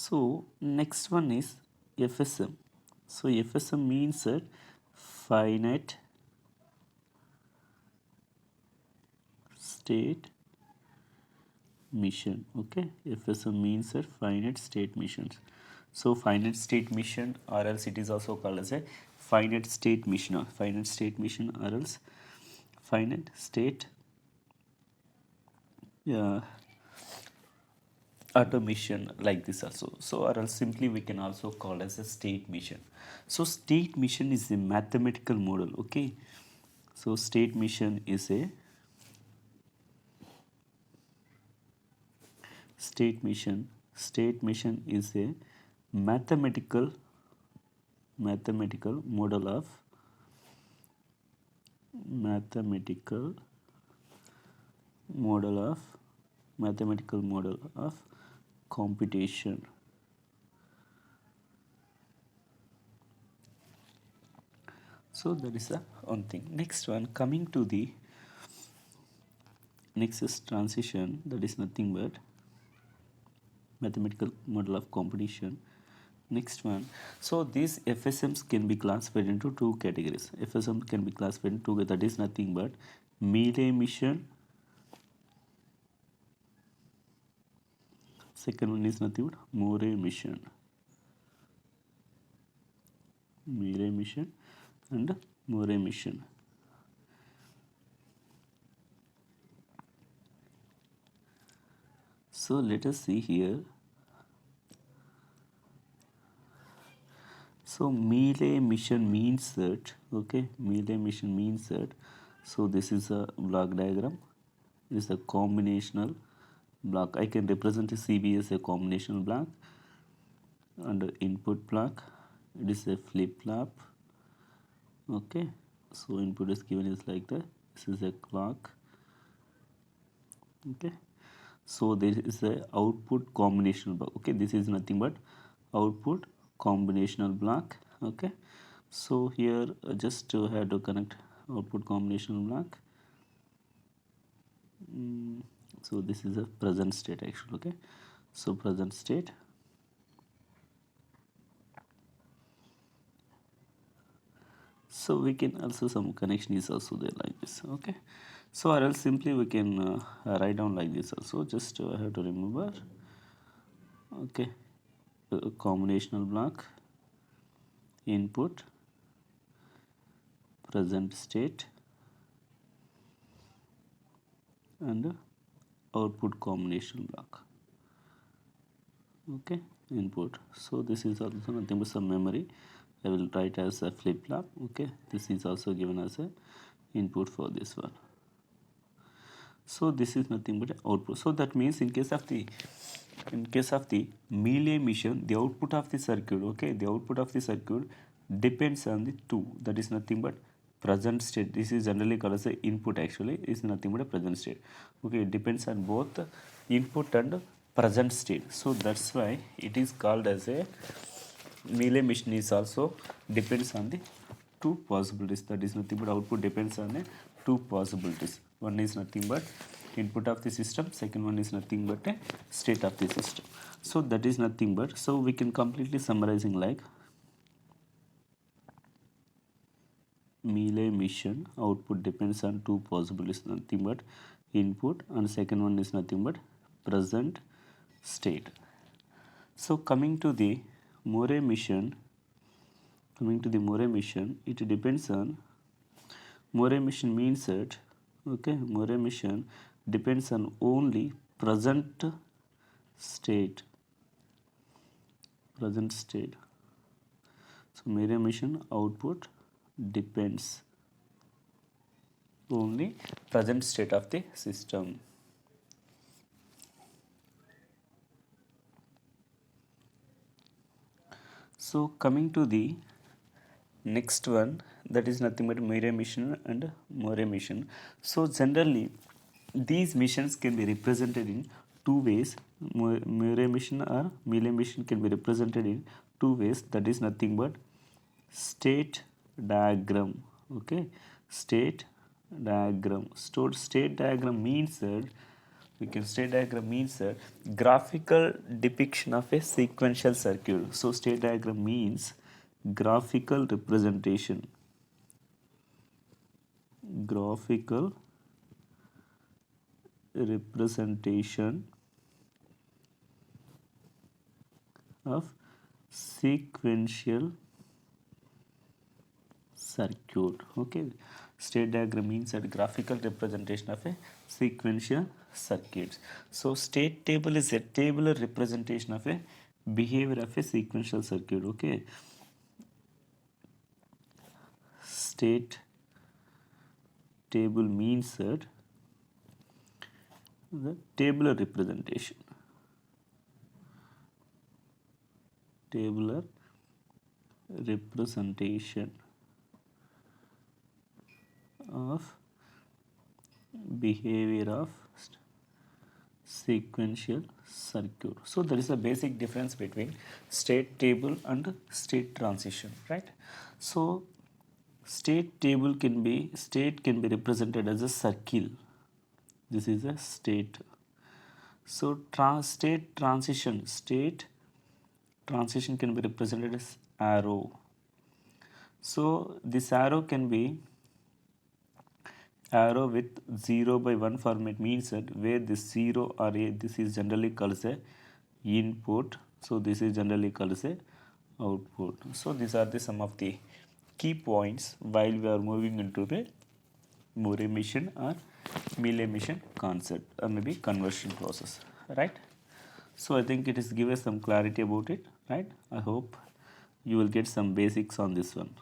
So next one is FSM. So FSM means finite state mission. Okay, FSM means finite state missions. So finite state mission, or else it is also called as a finite state mission, or finite state mission, or else finite state automation, like this also. So or else simply we can also call as a state mission. So state mission is a mathematical model. Okay, so state mission is a state mission is a mathematical model of mathematical model of computation. So that is the one thing. Next one, coming to the next is transition, that is nothing but mathematical model of competition. Next one, so these FSMs can be classified into two categories. FSM can be classified into two, that is nothing but Mealy mission. Second one is nothing but Moray mission. Mealy mission and Moray mission. So let us see here. So Mealy mission means that, okay, Mealy mission means that, so this is a block diagram. It is a combinational block. I can represent a CB as a combinational block. Under input block, it is a flip-flop. Okay, so input is given is like that. This is a clock. Okay, so there is a output combinational block. Okay, this is nothing but output combinational block. Okay, so here just have to connect output combinational block. So this is a present state actually. Okay, so present state. So we can also, some connection is also there like this. Okay, so or else simply we can write down like this also. Just have to remember. Okay, combinational block, input, present state, and output combination block. Okay, input. So this is also nothing but some memory. I will write as a flip-flop. Okay, this is also given as a input for this one. So this is nothing but output. So that means in case of the Mealy mission, the output of the circuit, okay, the output of the circuit depends on the two, that is nothing but present state. This is generally called as a input, actually is nothing but a present state. Okay, it depends on both input and present state. So that's why it is called as a Mealy mission is also depends on the two possibilities, that is nothing but output depends on the two possibilities. One is nothing but input of the system, second one is nothing but a state of the system. So that is nothing but, so we can completely summarizing like Mealy mission output depends on two possibilities, nothing but input, and second one is nothing but present state. So coming to the Moray mission, it depends on Moray mission means that, okay, Moray mission depends on only present state. So Moray mission output depends only present state of the system. So coming to the next one, that is nothing but Mealy mission and Moray mission. So generally these missions can be represented in two ways. Moray mission or Mealy mission can be represented in two ways, that is nothing but state diagram. Okay, state diagram. State diagram means that we can state diagram means a graphical depiction of a sequential circuit. So state diagram means graphical representation. Graphical representation of sequential circuit. Okay, state diagram means a graphical representation of a sequential circuits. So state table is a tabular representation of a behavior of a sequential circuit. Okay, state table means that the tabular representation. Tabular representation of behavior of sequential circuit. So there is a basic difference between state table and state transition, right? So state can be represented as a circle. This is a state. So state transition can be represented as arrow. So this arrow can be arrow with 0 by 1 format, means that where this 0 or a, this is generally called as a input, so this is generally called as a output. So these are the some of the key points while we are moving into the Moore emission or Mealy emission concept or maybe conversion process, right? So I think it is give us some clarity about it, right? I hope you will get some basics on this one.